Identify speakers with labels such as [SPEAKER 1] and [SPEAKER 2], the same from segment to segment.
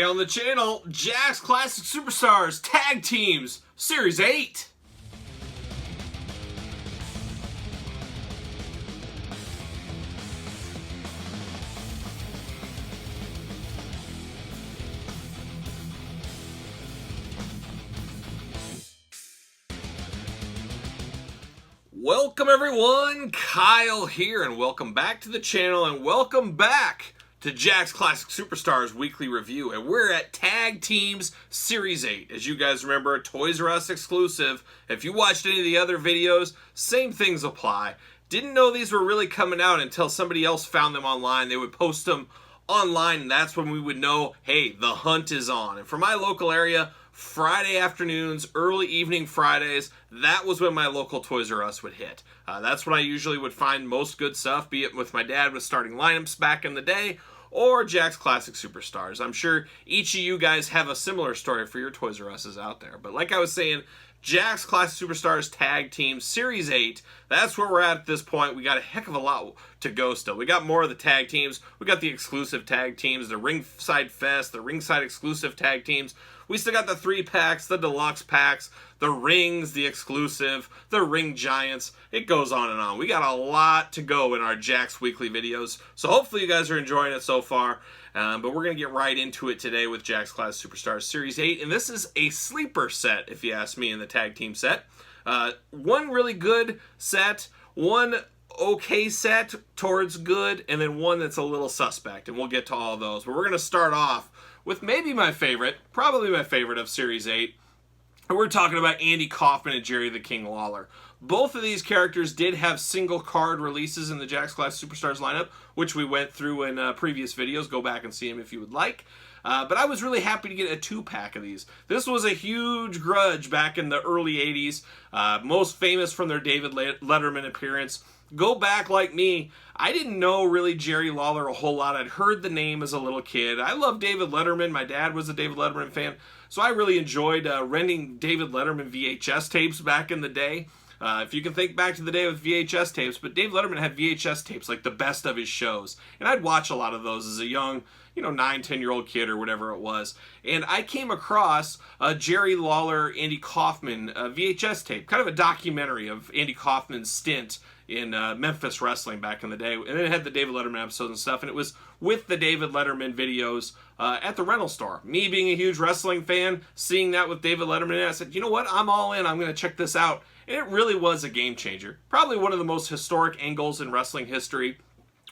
[SPEAKER 1] on the channel, Jakks Classic Superstars Tag Teams Series 8. Welcome everyone, Kyle here, and welcome back to the channel, and welcome back to Jakks Classic Superstars Weekly Review. And we're at Tag Teams Series 8. As you guys remember, a Toys R Us exclusive. If you watched any of the other videos, same things apply. Didn't know these were really coming out until somebody else found them online. They would post them online, and that's when we would know, hey, the hunt is on. And for my local area, Friday afternoons, early evening Fridays, that was when my local Toys R Us would hit. That's when I usually would find most good stuff, be it with my dad with starting lineups back in the day, or Jakks Classic Superstars. I'm sure each of you guys have a similar story for your Toys R Us's out there. But like I was saying, Jakks Classic Superstars Tag Team Series 8, that's where we're at this point. We got a heck of a lot to go still. We got more of the tag teams. We got the exclusive tag teams, the Ringside Fest, the Ringside exclusive tag teams. We still got the 3-packs, the deluxe packs, the rings, the exclusive, the ring giants. It goes on and on. We got a lot to go in our Jakks weekly videos. So hopefully you guys are enjoying it so far. But we're going to get right into it today with Jakks Classic Superstars Series 8. And this is a sleeper set, if you ask me, in the tag team set. One really good set, one okay set towards good, and then one that's a little suspect. And we'll get to all of those. But we're going to start off with maybe my favorite, probably my favorite of Series 8. And we're talking about Andy Kaufman and Jerry the King Lawler. Both of these characters did have single card releases in the Jakks Classic Superstars lineup, which we went through in previous videos. Go back and see them if you would like. But I was really happy to get a 2-pack of these. This was a huge grudge back in the early 80s. Most famous from their David Letterman appearance. Go back like me, I didn't know really Jerry Lawler a whole lot. I'd heard the name as a little kid. I love David Letterman. My dad was a David Letterman fan. So I really enjoyed renting David Letterman VHS tapes back in the day. If you can think back to the day with VHS tapes, but Dave Letterman had VHS tapes, like the best of his shows. And I'd watch a lot of those as a young, 9, 10-year-old kid or whatever it was. And I came across a Jerry Lawler, Andy Kaufman VHS tape, kind of a documentary of Andy Kaufman's stint in Memphis wrestling back in the day. And it had the David Letterman episodes and stuff, and it was with the David Letterman videos at the rental store. Me being a huge wrestling fan, seeing that with David Letterman, I said, you know what, I'm all in, I'm going to check this out. And it really was a game changer. Probably one of the most historic angles in wrestling history.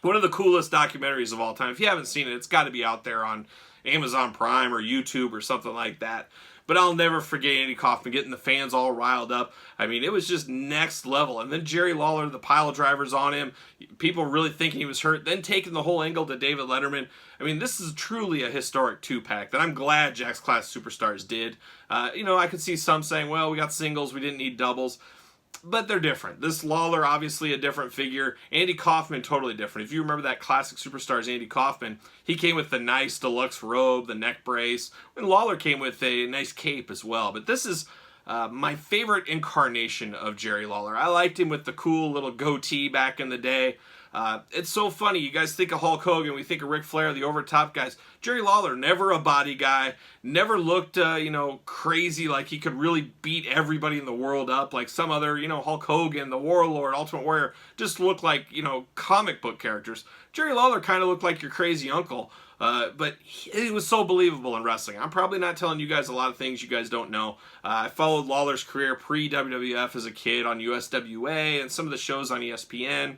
[SPEAKER 1] One of the coolest documentaries of all time. If you haven't seen it, it's got to be out there on Amazon Prime or YouTube or something like that. But I'll never forget Andy Kaufman getting the fans all riled up. I mean, it was just next level. And then Jerry Lawler, the pile drivers on him, people really thinking he was hurt, then taking the whole angle to David Letterman. I mean, this is truly a historic 2-pack that I'm glad Jakks Classic Superstars did. I could see some saying, well, we got singles, we didn't need doubles. But they're different. This Lawler, obviously a different figure. Andy Kaufman, totally different. If you remember that Classic Superstars Andy Kaufman, he came with the nice deluxe robe, the neck brace. And Lawler came with a nice cape as well. But this is my favorite incarnation of Jerry Lawler. I liked him with the cool little goatee back in the day. It's so funny. You guys think of Hulk Hogan, we think of Ric Flair, the over-top guys. Jerry Lawler, never a body guy, never looked, crazy like he could really beat everybody in the world up like some other, Hulk Hogan, the Warlord, Ultimate Warrior, just looked like, comic book characters. Jerry Lawler kind of looked like your crazy uncle, but he was so believable in wrestling. I'm probably not telling you guys a lot of things you guys don't know. I followed Lawler's career pre-WWF as a kid on USWA and some of the shows on ESPN.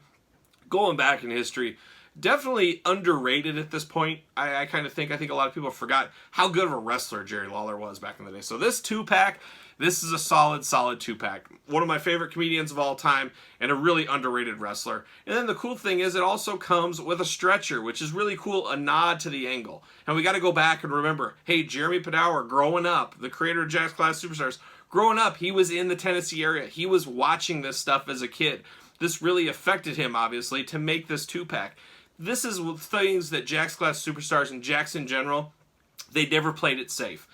[SPEAKER 1] Going back in history, definitely underrated at this point. I think a lot of people forgot how good of a wrestler Jerry Lawler was back in the day. So this 2-pack, this is a solid 2-pack. One of my favorite comedians of all time and a really underrated wrestler. And then the cool thing is it also comes with a stretcher, which is really cool, a nod to the angle. And we got to go back and remember, hey, Jeremy Padour, growing up, the creator of Jakks Classic Superstars, growing up, he was in the Tennessee area. He was watching this stuff as a kid. This really affected him, obviously, to make this 2-pack. This is things that Jakks Classic Superstars and Jakks in general, they never played it safe.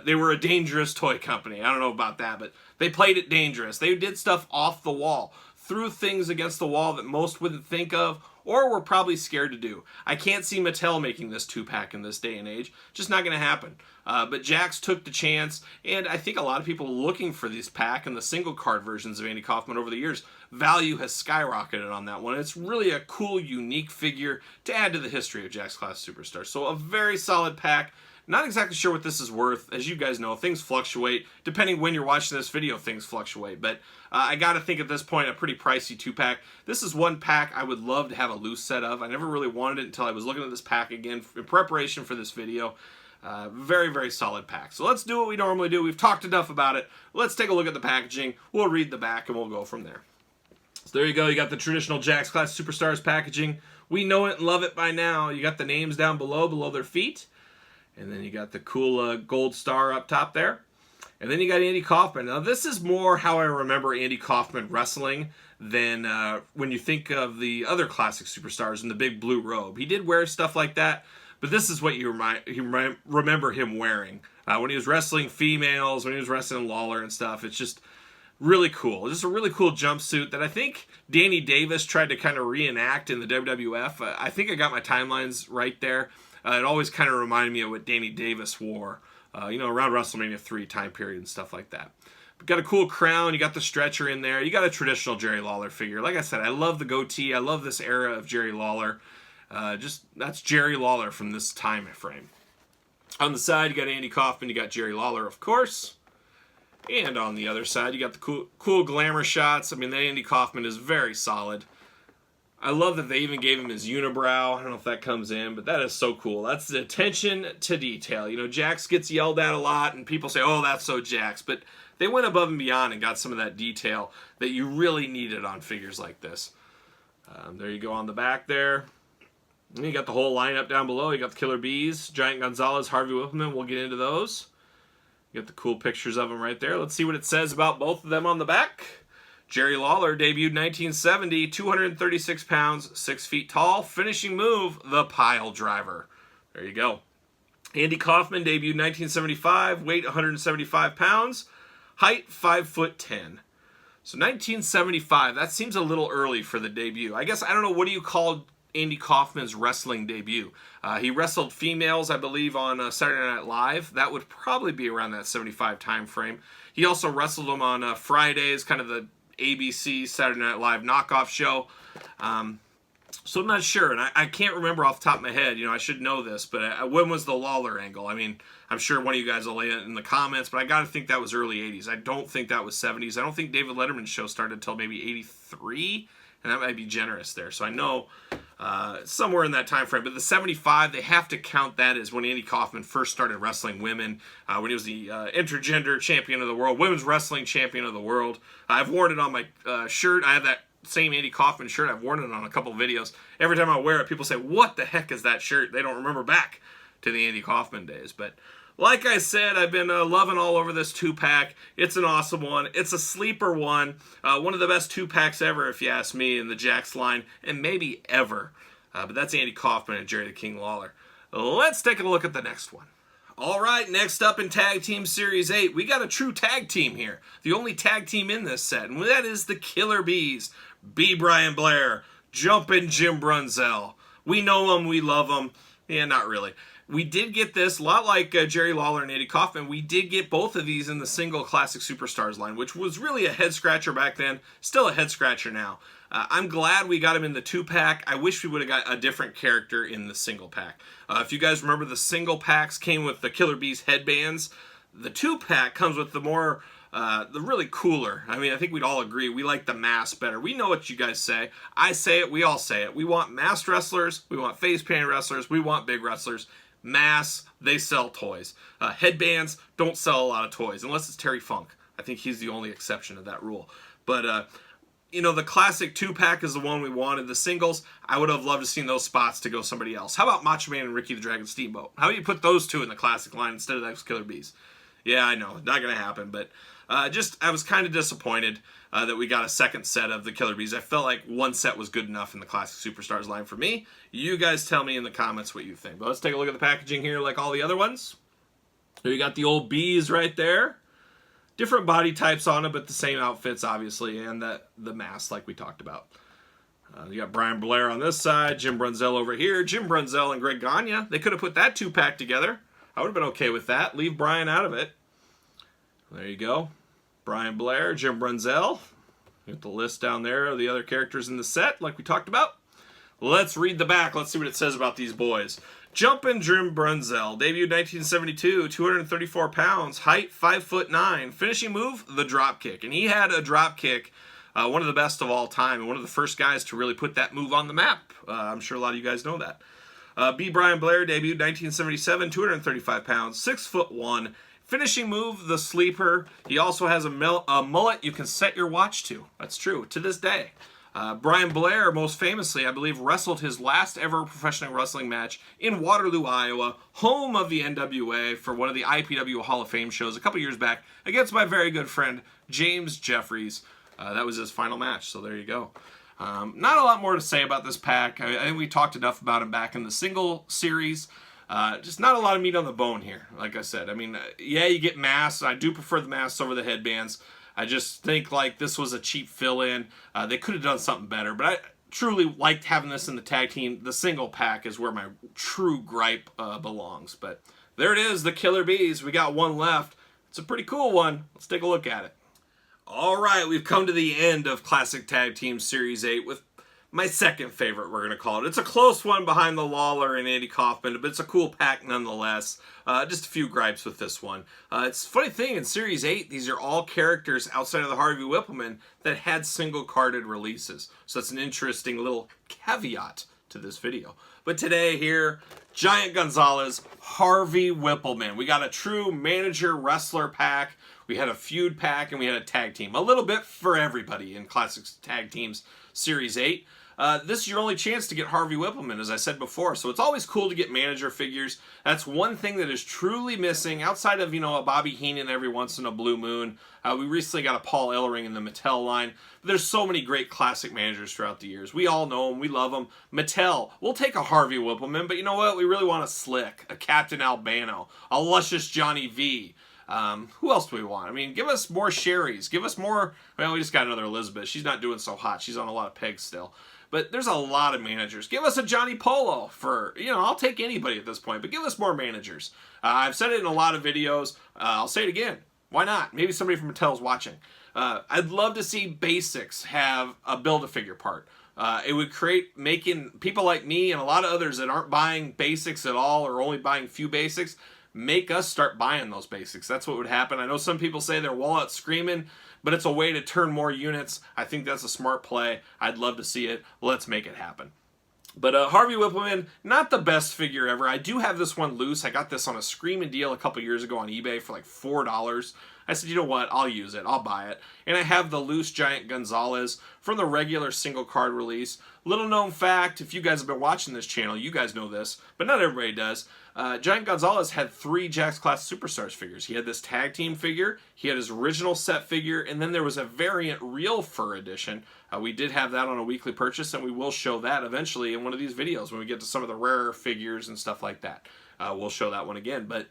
[SPEAKER 1] They were a dangerous toy company. I don't know about that, but they played it dangerous. They did stuff off the wall, threw things against the wall that most wouldn't think of, or we're probably scared to do. I can't see Mattel making this 2-pack in this day and age. Just not going to happen. But Jakks took the chance, and I think a lot of people looking for this pack and the single card versions of Andy Kaufman over the years, value has skyrocketed on that one. It's really a cool, unique figure to add to the history of Jakks Classic Superstars. So a very solid pack. Not exactly sure what this is worth. As you guys know, things fluctuate. Depending when you're watching this video, things fluctuate. But I got to think at this point, a pretty pricey 2-pack. This is one pack I would love to have a loose set of. I never really wanted it until I was looking at this pack again in preparation for this video. Very, very solid pack. So let's do what we normally do. We've talked enough about it. Let's take a look at the packaging. We'll read the back and we'll go from there. So there you go. You got the traditional Jakks Classic Superstars packaging. We know it and love it by now. You got the names down below their feet. And then you got the cool gold star up top there. And then you got Andy Kaufman. Now this is more how I remember Andy Kaufman wrestling than when you think of the other classic superstars in the big blue robe. He did wear stuff like that, but this is what you remember him wearing. When he was wrestling females, when he was wrestling Lawler and stuff, it's just really cool. Just a really cool jumpsuit that I think Danny Davis tried to kind of reenact in the WWF. I think I got my timelines right there. It always kind of reminded me of what Danny Davis wore, around WrestleMania 3 time period and stuff like that. But got a cool crown. You got the stretcher in there. You got a traditional Jerry Lawler figure. Like I said, I love the goatee. I love this era of Jerry Lawler. That's Jerry Lawler from this time frame. On the side, you got Andy Kaufman. You got Jerry Lawler, of course. And on the other side, you got the cool glamour shots. I mean, the Andy Kaufman is very solid. I love that they even gave him his unibrow. I don't know if that comes in, but that is so cool. That's the attention to detail. Jakks gets yelled at a lot, and people say, oh, that's so Jakks. But they went above and beyond and got some of that detail that you really needed on figures like this. There you go on the back there. And you got the whole lineup down below. You got the Killer Bees, Giant Gonzalez, Harvey Whippleman. We'll get into those. You got the cool pictures of them right there. Let's see what it says about both of them on the back. Jerry Lawler debuted 1970, 236 pounds, 6 feet tall. Finishing move, the pile driver. There you go. Andy Kaufman debuted 1975, weight 175 pounds, height 5'10". So 1975, that seems a little early for the debut. I guess, I don't know, what do you call Andy Kaufman's wrestling debut? He wrestled females, I believe, on Saturday Night Live. That would probably be around that 75 time frame. He also wrestled them on Fridays, kind of the ABC Saturday Night Live knockoff show. So I'm not sure, and I can't remember off the top of my head. I should know this, but when was the Lawler angle? I mean, I'm sure one of you guys will lay it in the comments, but I got to think that was early 80s. I don't think that was 70s. I don't think David Letterman's show started until maybe 83, and that might be generous there. So I know somewhere in that time frame. But the 75, they have to count that as when Andy Kaufman first started wrestling women, when he was the intergender champion of the world, women's wrestling champion of the world. I've worn it on my shirt. I have that same Andy Kaufman shirt. I've worn it on a couple videos. Every time I wear it, people say, what the heck is that shirt? They don't remember back to the Andy Kaufman days. But like I said, I've been loving all over this 2-pack. It's an awesome one. It's a sleeper one. One of the best 2-packs ever, if you ask me, in the Jakks line, and maybe ever. But that's Andy Kaufman and Jerry the King Lawler. Let's take a look at the next one. All right, next up in Tag Team Series 8, we got a true tag team here. The only tag team in this set, and that is the Killer Bees. B. Brian Blair, Jumpin' Jim Brunzell. We know them, we love them. Yeah, not really. We did get this, a lot like Jerry Lawler and Andy Kaufman, we did get both of these in the single Classic Superstars line, which was really a head-scratcher back then, still a head-scratcher now. I'm glad we got him in the 2-pack. I wish we would have got a different character in the single pack. If you guys remember, the single packs came with the Killer Bees headbands. The 2-pack comes with the more, the really cooler. I mean, I think we'd all agree, we like the mask better. We know what you guys say. I say it, we all say it. We want masked wrestlers, we want face painted wrestlers, we want big wrestlers. Masks, they sell toys. Headbands don't sell a lot of toys, unless it's Terry Funk. I think he's the only exception to that rule. But, the classic 2-pack is the one we wanted. The singles, I would have loved to seen those spots to go somebody else. How about Macho Man and Ricky the Dragon Steamboat? How do you put those two in the classic line instead of those Killer Bees? Yeah, I know, not going to happen, but I was kind of disappointed that we got a second set of the Killer Bees. I felt like one set was good enough in the Classic Superstars line for me. You guys tell me in the comments what you think. But let's take a look at the packaging here like all the other ones. Here you got the old bees right there. Different body types on it, but the same outfits, obviously, and the mask like we talked about. You got Brian Blair on this side, Jim Brunzell over here. Jim Brunzell and Greg Gagne. They could have put that 2-pack together. I would have been okay with that. Leave Brian out of it. There you go. Brian Blair, Jim Brunzell. Get the list down there of the other characters in the set, like we talked about. Let's read the back. Let's see what it says about these boys. Jumpin' Jim Brunzell, debuted 1972, 234 pounds, height 5'9", finishing move, the drop kick. And he had a drop kick, one of the best of all time, and one of the first guys to really put that move on the map. I'm sure a lot of you guys know that. B. Brian Blair, debuted 1977, 235 pounds, 6'1", finishing move, the sleeper. He also has a mullet you can set your watch to. That's true, to this day. Brian Blair, most famously, I believe, wrestled his last ever professional wrestling match in Waterloo, Iowa, home of the NWA, for one of the IPW Hall of Fame shows a couple years back against my very good friend, James Jeffries. That was his final match, so there you go. Not a lot more to say about this pack. I think we talked enough about him back in the single series. Just not a lot of meat on the bone here, like I said. I mean, yeah, you get masks. I do prefer the masks over the headbands. I just think like this was a cheap fill-in. They could have done something better, but I truly liked having this in the tag team. The single pack is where my true gripe belongs. But there it is, the Killer Bees. We got one left. It's a pretty cool one. Let's take a look at it. All right, we've come to the end of Classic Tag Team Series 8 with my second favorite, we're going to call it. It's a close one behind the Lawler and Andy Kaufman, but it's a cool pack nonetheless. Just a few gripes with this one. It's a funny thing, in Series 8, these are all characters outside of the Harvey Whippleman that had single-carded releases. So that's an interesting little caveat to this video. But today here, Giant Gonzalez, Harvey Whippleman. We got a true manager-wrestler pack. We had a feud pack, and we had a tag team. A little bit for everybody in Classic Tag Teams Series 8. This is your only chance to get Harvey Whippleman, as I said before. So it's always cool to get manager figures. That's one thing that is truly missing outside of, a Bobby Heenan every once in a blue moon. We recently got a Paul Ellering in the Mattel line. There's so many great classic managers throughout the years. We all know them. We love them. Mattel, we'll take a Harvey Whippleman, but you know what? We really want a Slick, a Captain Albano, a Luscious Johnny V. Who else do we want? I mean, give us more Sherrys. Give us more... Well, we just got another Elizabeth. She's not doing so hot. She's on a lot of pegs still. But there's a lot of managers. Give us a Johnny Polo for... I'll take anybody at this point. But give us more managers. I've said it in a lot of videos. I'll say it again. Why not? Maybe somebody from Mattel's watching. I'd love to see Basics have a Build-A-Figure part. It would making people like me and a lot of others that aren't buying Basics at all or only buying few Basics... make us start buying those Basics. That's what would happen. I know some people say their wallet's screaming, but it's a way to turn more units. I think that's a smart play. I'd love to see it. Let's make it happen. But Harvey Whippleman, not the best figure ever. I do have this one loose. I got this on a screaming deal a couple years ago on eBay for like $4. I said, you know what? I'll use it. I'll buy it. And I have the loose Giant Gonzalez from the regular single card release. Little known fact, if you guys have been watching this channel, you guys know this, but not everybody does. Giant Gonzalez had 3 Jakks Class Superstars figures. He had this tag team figure, he had his original set figure, and then there was a variant real fur edition. We did have that on a weekly purchase, and we will show that eventually in one of these videos when we get to some of the rarer figures and stuff like that. We'll show that one again, but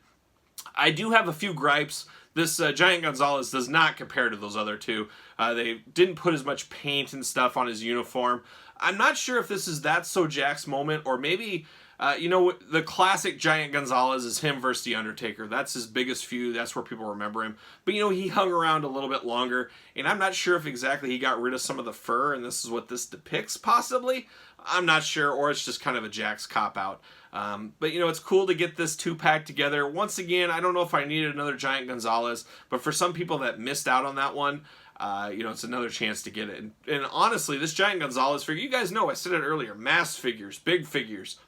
[SPEAKER 1] I do have a few gripes. This Giant Gonzalez does not compare to those other two. They didn't put as much paint and stuff on his uniform. I'm not sure if this is that So Jakks moment, or maybe, the classic Giant Gonzalez is him versus The Undertaker. That's his biggest feud. That's where people remember him. But, he hung around a little bit longer, and I'm not sure if exactly he got rid of some of the fur, and this is what this depicts, possibly. I'm not sure, or it's just kind of a Jakks cop-out. But, it's cool to get this 2-pack together. Once again, I don't know if I needed another Giant Gonzalez, but for some people that missed out on that one, it's another chance to get it. And honestly, this Giant Gonzalez figure, you guys know, I said it earlier, mass figures, big figures,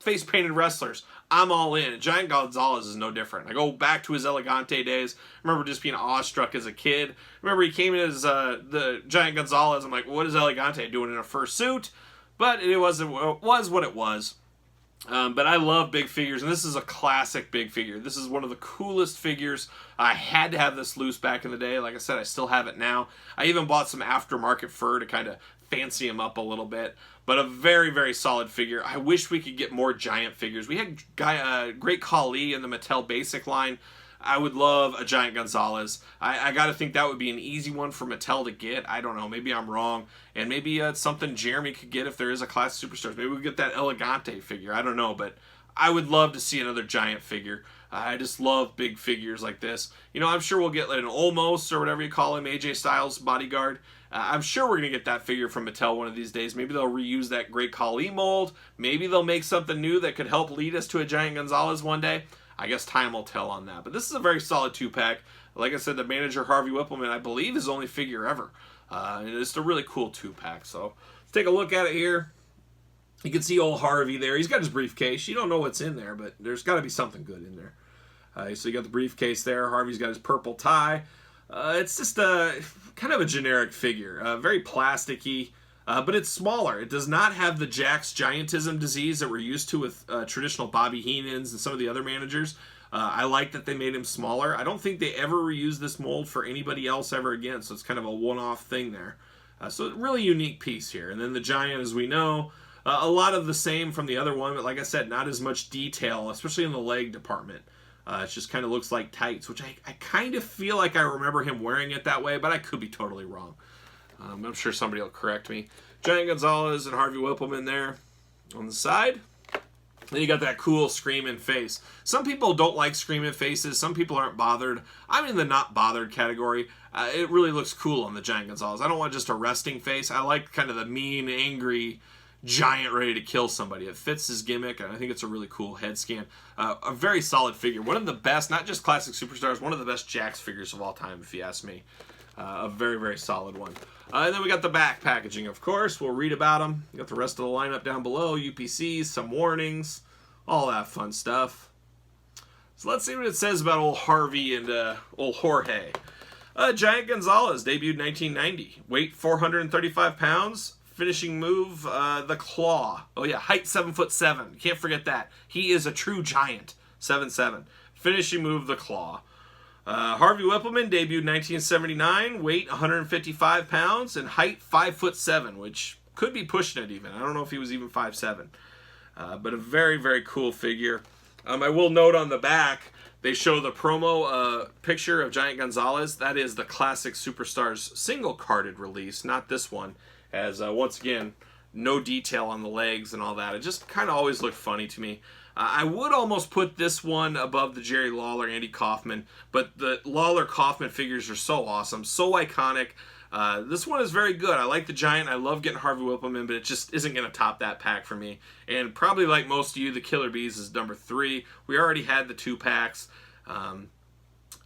[SPEAKER 1] face-painted wrestlers, I'm all in. Giant Gonzalez is no different. I go back to his Elegante days. I remember just being awestruck as a kid. Remember he came in as the Giant Gonzalez. I'm like, what is Elegante doing in a fursuit? But it was what it was. But I love big figures, and this is a classic big figure. This is one of the coolest figures. I had to have this loose back in the day. Like I said, I still have it now. I even bought some aftermarket fur to kind of fancy him up a little bit. But a very, very solid figure. I wish we could get more giant figures. We had Great Khali in the Mattel Basic line. I would love a Giant Gonzalez. I got to think that would be an easy one for Mattel to get. I don't know. Maybe I'm wrong. And maybe it's something Jeremy could get if there is a Classic Superstars. Maybe we get that Elegante figure. I don't know. But I would love to see another Giant figure. I just love big figures like this. You know, I'm sure we'll get like an Olmos or whatever you call him, AJ Styles bodyguard. I'm sure we're going to get that figure from Mattel one of these days. Maybe they'll reuse that Great Khali mold. Maybe they'll make something new that could help lead us to a Giant Gonzalez one day. I guess time will tell on that. But this is a very solid 2-pack. Like I said, the manager, Harvey Whippleman, I believe his only figure ever. And it's a really cool 2-pack. So let's take a look at it here. You can see old Harvey there. He's got his briefcase. You don't know what's in there, but there's got to be something good in there. So you got the briefcase there. Harvey's got his purple tie. It's just kind of a generic figure. Very plasticky, but it's smaller. It does not have the Jakks giantism disease that we're used to with traditional Bobby Heenans and some of the other managers. I like that they made him smaller. I don't think they ever reused this mold for anybody else ever again, so it's kind of a one-off thing there. So a really unique piece here. And then the Giant, as we know, a lot of the same from the other one, but like I said, not as much detail, especially in the leg department. It just kind of looks like tights, which I kind of feel like I remember him wearing it that way, but I could be totally wrong. I'm sure somebody will correct me. Giant Gonzalez and Harvey Whippleman there on the side. Then you got that cool screaming face. Some people don't like screaming faces. Some people aren't bothered. I'm in the not bothered category. It really looks cool on the Giant Gonzalez. I don't want just a resting face. I like kind of the mean, angry giant ready to kill somebody. It fits his gimmick, and I think it's a really cool head scan. A very solid figure. One of the best, not just Classic Superstars, one of the best Jakks figures of all time, if you ask me. A very, very solid one. And then we got the back packaging, of course. We'll read about them. You got the rest of the lineup down below, UPCs, some warnings, all that fun stuff. So let's see what it says about old Harvey and old Jorge. Giant Gonzalez, debuted 1990. Weight 435 pounds. Finishing move, the claw. Oh yeah, height 7'7". Can't forget that. He is a true giant. 7'7". Finishing move, the claw. Harvey Whippleman, debuted 1979. Weight 155 pounds and height 5'7", which could be pushing it even. I don't know if he was even 5'7". But a very, very cool figure. I will note on the back, they show the promo picture of Giant Gonzalez. That is the Classic Superstars single carded release, not this one. As once again, no detail on the legs and all that. It just kind of always looked funny to me. I would almost put this one above the Jerry Lawler, Andy Kaufman, but the Lawler Kaufman figures are so awesome, so iconic. This one is very good. I like the Giant. I love getting Harvey Whippleman, but it just isn't going to top that pack for me. And probably like most of you, the Killer Bees is number 3. We already had the 2 packs.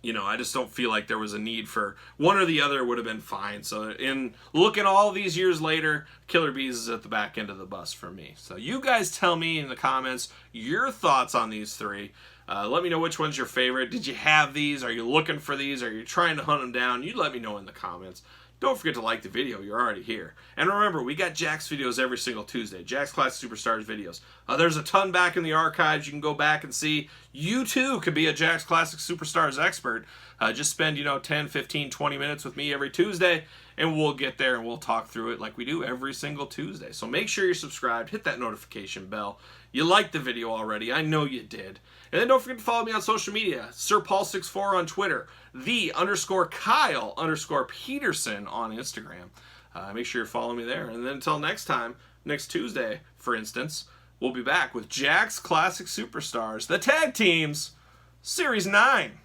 [SPEAKER 1] You know, I just don't feel like there was a need for one or the other. Would have been fine. So in looking all these years later, Killer Bees is at the back end of the bus for me. So you guys tell me in the comments your thoughts on these 3. Let me know which one's your favorite. Did you have these? Are you looking for these? Are you trying to hunt them down? You let me know in the comments. Don't forget to like the video. You're already here. And remember, we got Jakks videos every single Tuesday. Jakks Classic Superstars videos. There's a ton back in the archives. You can go back and see. You, too, could be a Jakks Classic Superstars expert. Just spend, 10, 15, 20 minutes with me every Tuesday, and we'll get there and we'll talk through it like we do every single Tuesday. So make sure you're subscribed. Hit that notification bell. You liked the video already. I know you did. And then don't forget to follow me on social media. SirPaul64 on Twitter. _Kyle_Peterson on Instagram. Make sure you're following me there. And then until next time, next Tuesday, for instance, we'll be back with Jakks Classic Superstars, the Tag Teams, Series 9.